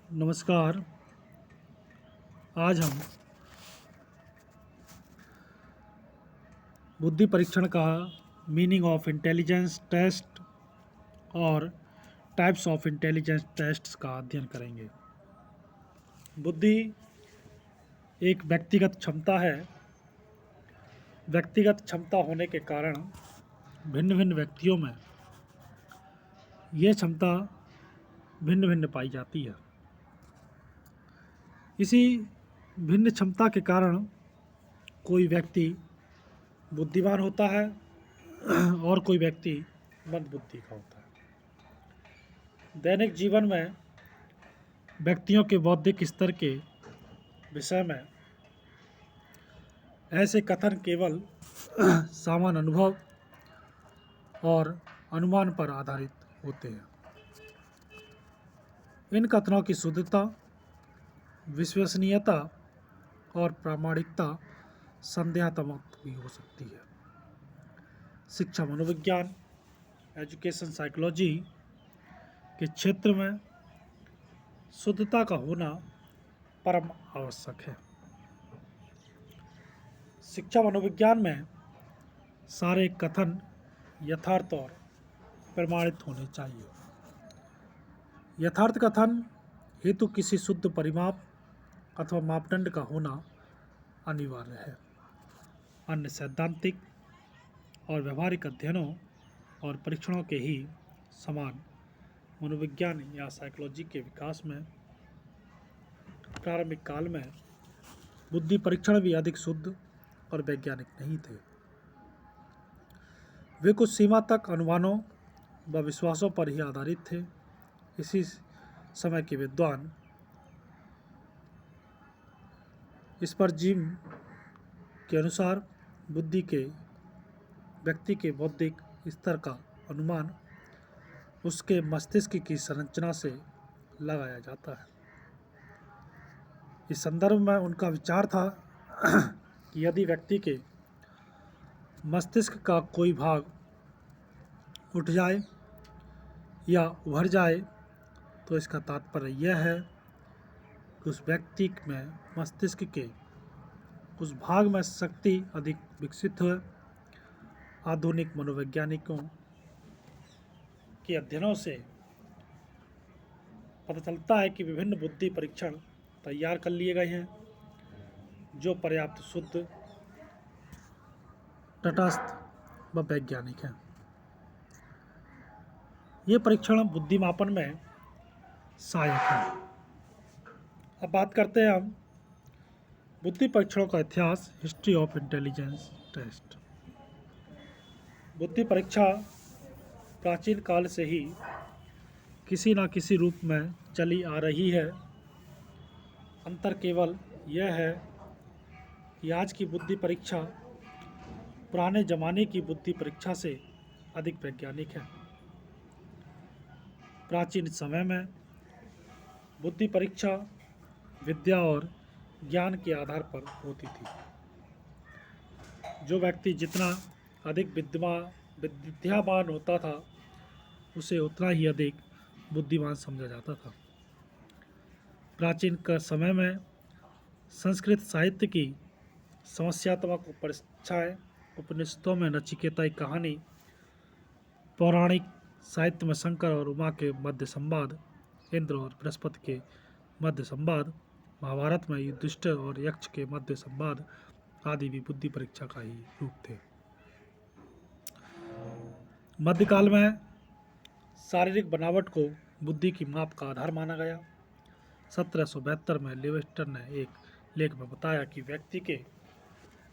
नमस्कार। आज हम बुद्धि परीक्षण का मीनिंग ऑफ इंटेलिजेंस टेस्ट और टाइप्स ऑफ इंटेलिजेंस टेस्ट्स का अध्ययन करेंगे। बुद्धि एक व्यक्तिगत क्षमता है। व्यक्तिगत क्षमता होने के कारण भिन्न भिन्न व्यक्तियों में यह क्षमता भिन्न भिन्न पाई जाती है। इसी भिन्न क्षमता के कारण कोई व्यक्ति बुद्धिमान होता है और कोई व्यक्ति मंदबुद्धि का होता है। दैनिक जीवन में व्यक्तियों के बौद्धिक स्तर के विषय में ऐसे कथन केवल सामान्य अनुभव और अनुमान पर आधारित होते हैं। इन कथनों की शुद्धता, विश्वसनीयता और प्रामाणिकता संदेहात्मक भी हो सकती है। शिक्षा मनोविज्ञान, एजुकेशन साइकोलॉजी के क्षेत्र में शुद्धता का होना परम आवश्यक है। शिक्षा मनोविज्ञान में सारे कथन यथार्थ और प्रमाणित होने चाहिए। यथार्थ कथन हेतु किसी शुद्ध परिमाप अथवा मापदंड का होना अनिवार्य है। अन्य सैद्धांतिक और व्यवहारिक अध्ययनों और परीक्षणों के ही समान मनोविज्ञान या साइकोलॉजी के विकास में प्रारंभिक काल में बुद्धि परीक्षण भी अधिक शुद्ध और वैज्ञानिक नहीं थे। वे कुछ सीमा तक अनुमानों व विश्वासों पर ही आधारित थे। इसी समय के विद्वान स्पर्जिम के अनुसार बुद्धि के व्यक्ति के बौद्धिक स्तर का अनुमान उसके मस्तिष्क की संरचना से लगाया जाता है। इस संदर्भ में उनका विचार था कि यदि व्यक्ति के मस्तिष्क का कोई भाग उठ जाए या उभर जाए तो इसका तात्पर्य यह है कि उस व्यक्ति में मस्तिष्क के उस भाग में शक्ति अधिक विकसित है। आधुनिक मनोवैज्ञानिकों के अध्ययनों से पता चलता है कि विभिन्न बुद्धि परीक्षण तैयार कर लिए गए हैं जो पर्याप्त शुद्ध, तटस्थ व वैज्ञानिक हैं। ये परीक्षण बुद्धिमापन में सहायक है। अब बात करते हैं हम बुद्धि परीक्षणों का इतिहास, हिस्ट्री ऑफ इंटेलिजेंस टेस्ट। बुद्धि परीक्षा प्राचीन काल से ही किसी न किसी रूप में चली आ रही है। अंतर केवल यह है कि आज की बुद्धि परीक्षा पुराने जमाने की बुद्धि परीक्षा से अधिक वैज्ञानिक है। प्राचीन समय में बुद्धि परीक्षा विद्या और ज्ञान के आधार पर होती थी। जो व्यक्ति जितना अधिक विद्यावान होता था उसे उतना ही अधिक बुद्धिमान समझा जाता था। प्राचीन का समय में संस्कृत साहित्य की समस्यात्मक परीक्षाएँ, उपनिषदों में नचिकेता की कहानी, पौराणिक साहित्य में शंकर और उमा के मध्य संवाद, इंद्र और बृहस्पति के मध्य संवाद, महाभारत में युधिष्ठिर और यक्ष के मध्य संवाद आदि भी बुद्धि परीक्षा का ही रूप थे। मध्यकाल में शारीरिक बनावट को बुद्धि की माप का आधार माना गया। 1772 में लिविस्टन ने एक लेख में बताया कि व्यक्ति के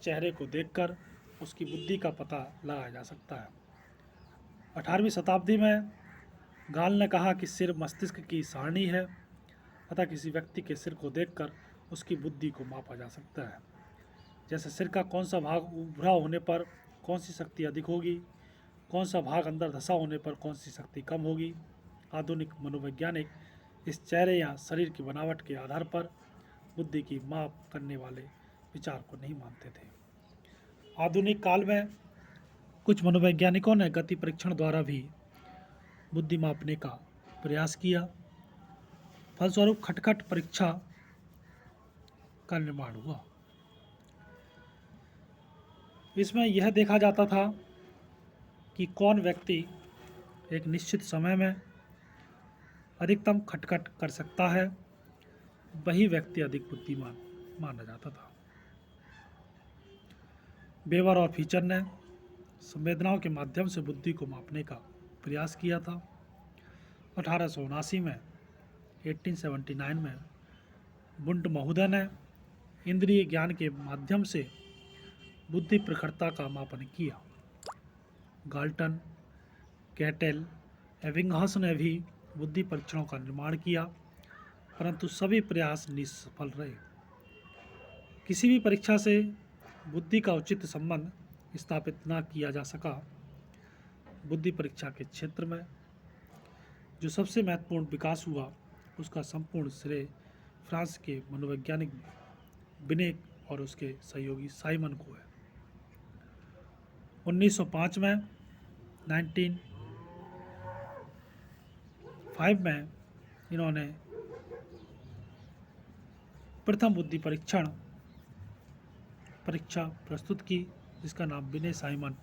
चेहरे को देखकर उसकी बुद्धि का पता लगाया जा सकता है। 18वीं शताब्दी में गाल ने कहा कि सिर मस्तिष्क की सारणी है, अतः किसी व्यक्ति के सिर को देखकर उसकी बुद्धि को मापा जा सकता है। जैसे सिर का कौन सा भाग उभरा होने पर कौन सी शक्ति अधिक होगी, कौन सा भाग अंदर धंसा होने पर कौन सी शक्ति कम होगी। आधुनिक मनोवैज्ञानिक इस चेहरे या शरीर की बनावट के आधार पर बुद्धि की माप करने वाले विचार को नहीं मानते थे। आधुनिक काल में कुछ मनोवैज्ञानिकों ने गति परीक्षण द्वारा भी बुद्धि मापने का प्रयास किया। फलस्वरूप खटखट परीक्षा का निर्माण हुआ। इसमें यह देखा जाता था कि कौन व्यक्ति एक निश्चित समय में अधिकतम खटखट कर सकता है, वही व्यक्ति अधिक बुद्धिमान माना जाता था। वेबर और फीचर ने संवेदनाओं के माध्यम से बुद्धि को मापने का प्रयास किया था। 1879 में 1879 में बुंट महोदय ने इंद्रिय ज्ञान के माध्यम से बुद्धि प्रखरता का मापन किया। गाल्टन, कैटेल, एबिंगहॉस ने भी बुद्धि परीक्षणों का निर्माण किया, परंतु सभी प्रयास निष्फल रहे। किसी भी परीक्षा से बुद्धि का उचित संबंध स्थापित न किया जा सका। बुद्धि परीक्षा के क्षेत्र में जो सबसे महत्वपूर्ण विकास हुआ, उसका संपूर्ण श्रेय फ्रांस के मनोवैज्ञानिक बिनेट और उसके सहयोगी साइमन को है। 1905 में 1905 में इन्होंने प्रथम बुद्धि परीक्षा प्रस्तुत की, जिसका नाम बिने साइमन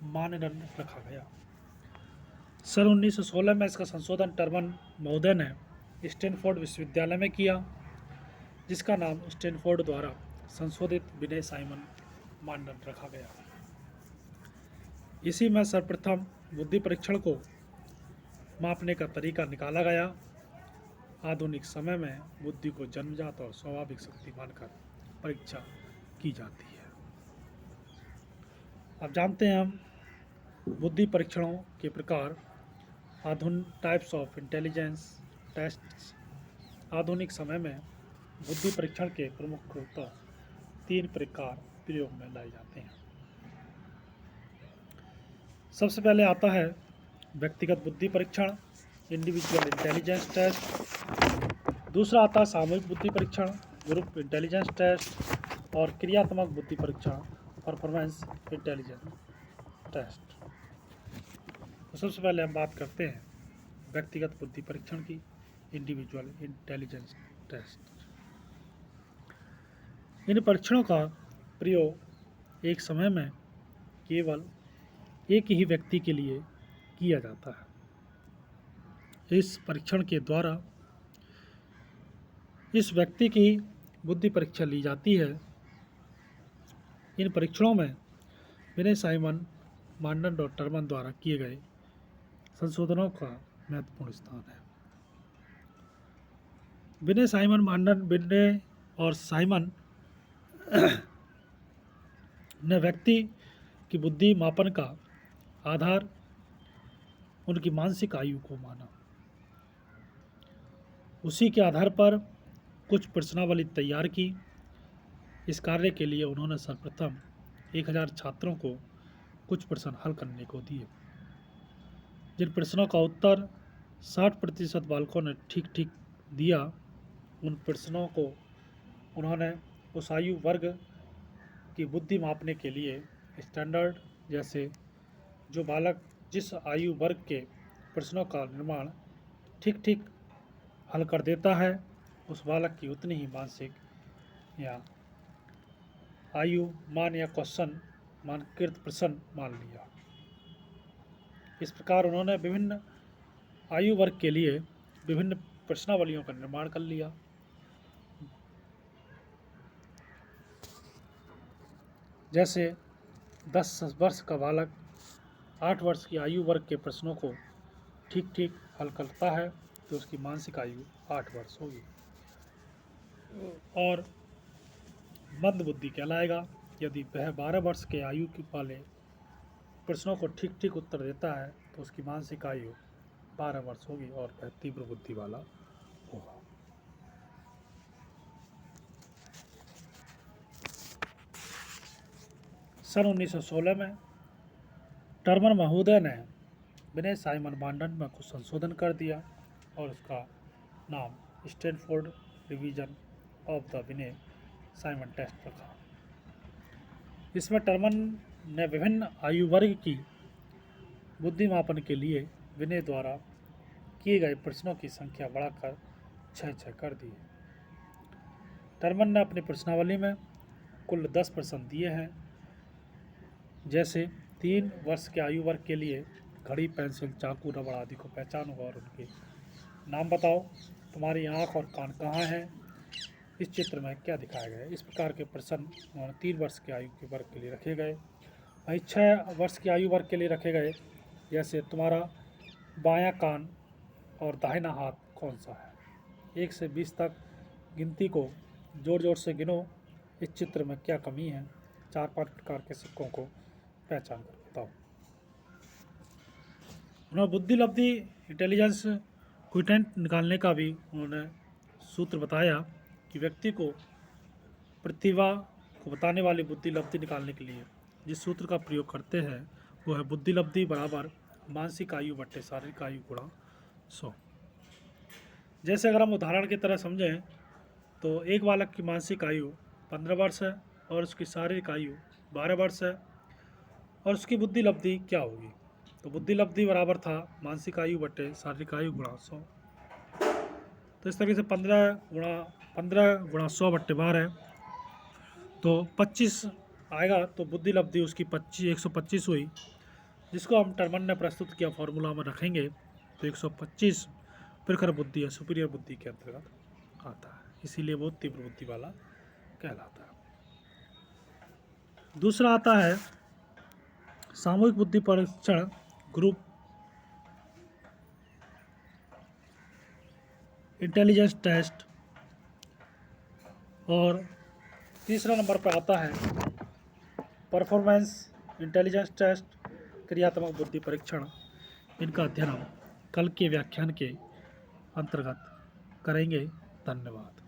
मानदंड रखा गया। सन 1916 में इसका संशोधन टर्मन महोदय ने स्टैनफोर्ड विश्वविद्यालय में किया, जिसका नाम स्टैनफोर्ड द्वारा संशोधित बिने साइमन मानदंड रखा गया। इसी में सर्वप्रथम बुद्धि परीक्षण को मापने का तरीका निकाला गया। आधुनिक समय में बुद्धि को जन्मजात और स्वाभाविक शक्ति मानकर परीक्षा की जाती है। अब जानते हैं हम बुद्धि परीक्षणों के प्रकार, आधुनिक टाइप्स ऑफ इंटेलिजेंस टेस्ट्स। आधुनिक समय में बुद्धि परीक्षण के प्रमुखतः 3 प्रकार प्रयोग में लाए जाते हैं। सबसे पहले आता है व्यक्तिगत बुद्धि परीक्षण, इंडिविजुअल इंटेलिजेंस टेस्ट। दूसरा आता है सामूहिक बुद्धि परीक्षण, ग्रुप इंटेलिजेंस टेस्ट। और क्रियात्मक बुद्धि परीक्षण, परफॉर्मेंस इंटेलिजेंस टेस्ट। तो सबसे पहले हम बात करते हैं व्यक्तिगत बुद्धि परीक्षण की, इंडिविजुअल इंटेलिजेंस टेस्ट। इन परीक्षणों का प्रयोग एक समय में केवल एक ही व्यक्ति के लिए किया जाता है। इस परीक्षण के द्वारा इस व्यक्ति की बुद्धि परीक्षा ली जाती है। इन परीक्षणों में बिने साइमन मानदंड और टर्मन द्वारा किए गए संशोधनों का महत्वपूर्ण स्थान है। बिने साइमन मानदंड, बिने और साइमन ने व्यक्ति की बुद्धि मापन का आधार उनकी मानसिक आयु को माना। उसी के आधार पर कुछ प्रश्नावली तैयार की। इस कार्य के लिए उन्होंने सर्वप्रथम 1000 छात्रों को कुछ प्रश्न हल करने को दिए। जिन प्रश्नों का उत्तर 60% बालकों ने ठीक ठीक दिया, उन प्रश्नों को उन्होंने उस आयु वर्ग की बुद्धि मापने के लिए स्टैंडर्ड, जैसे जो बालक जिस आयु वर्ग के प्रश्नों का निर्माण ठीक ठीक हल कर देता है, उस बालक की उतनी ही मानसिक या आयु मान या क्वेश्चन मानकृत प्रश्न मान लिया। इस प्रकार उन्होंने विभिन्न आयु वर्ग के लिए विभिन्न प्रश्नावलियों का निर्माण कर लिया। जैसे 10 वर्ष का बालक 8 वर्ष की आयु वर्ग के प्रश्नों को ठीक ठीक हल करता है, तो उसकी मानसिक आयु 8 वर्ष होगी और मंद बुद्धि कहलाएगा। यदि वह 12 वर्ष के आयु के वाले प्रश्नों को ठीक ठीक उत्तर देता है, तो उसकी मानसिक आयु 12 वर्ष होगी और वह तीव्र बुद्धि वाला होगा। सन 1916 में टर्मन महोदय ने बिने साइमन मानदंड में कुछ संशोधन कर दिया और उसका नाम स्टैनफोर्ड रिवीजन ऑफ द बिने साइमन टेस्ट रखा। इसमें टर्मन ने विभिन्न आयु वर्ग की बुद्धि मापन के लिए बिने द्वारा किए गए प्रश्नों की संख्या बढ़ाकर छः कर दिए। टर्मन ने अपनी प्रश्नावली में कुल 10 प्रश्न दिए हैं, जैसे 3 वर्ष के आयु वर्ग के लिए घड़ी, पेंसिल, चाकू, रबड़ आदि को पहचानो और उनके नाम बताओ। तुम्हारी आँख और कान कहाँ हैं? इस चित्र में क्या दिखाया गया है? इस प्रकार के प्रश्न 3 वर्ष के आयु के वर्ग के लिए रखे गए। वहीं 6 वर्ष की आयु वर्ग के लिए रखे गए, जैसे तुम्हारा बायां कान और दाहिना हाथ कौन सा है? 1 से 20 तक गिनती को जोर जोर से गिनो। इस चित्र में क्या कमी है? 4-5 प्रकार के सिक्कों को पहचान कर बताओ। उन्होंने बुद्धि, लब्धि, इंटेलिजेंस क्विटेंट निकालने का भी उन्होंने सूत्र बताया कि व्यक्ति को प्रतिभा को बताने वाली बुद्धि लब्धि निकालने के लिए जिस सूत्र का प्रयोग करते हैं वो है बुद्धि लब्धि बराबर मानसिक आयु बट्टे शारीरिक आयु गुणा 100। जैसे अगर हम उदाहरण की तरह समझें तो एक बालक की मानसिक आयु 15 वर्ष है और उसकी शारीरिक आयु 12 वर्ष है, और उसकी बुद्धि लब्धि क्या होगी? तो बुद्धि लब्धि बराबर था मानसिक आयु बट्टे शारीरिक आयु गुणा 100। तो इस तरीके से 15 गुणा 100 बट्टे 12 है, तो 25 आएगा। तो बुद्धि लब्धि उसकी 125 हुई, जिसको हम टर्मन ने प्रस्तुत किया फॉर्मूला में रखेंगे तो 125 प्रखर बुद्धि या सुपीरियर बुद्धि के अंतर्गत आता है, इसीलिए वो तीव्र बुद्धि वाला कहलाता है। दूसरा आता है सामूहिक बुद्धि परीक्षण ग्रुप इंटेलिजेंस टेस्ट, और तीसरा नंबर पर आता है परफॉर्मेंस इंटेलिजेंस टेस्ट, क्रियात्मक बुद्धि परीक्षण। इनका अध्ययन हम कल के व्याख्यान के अंतर्गत करेंगे। धन्यवाद।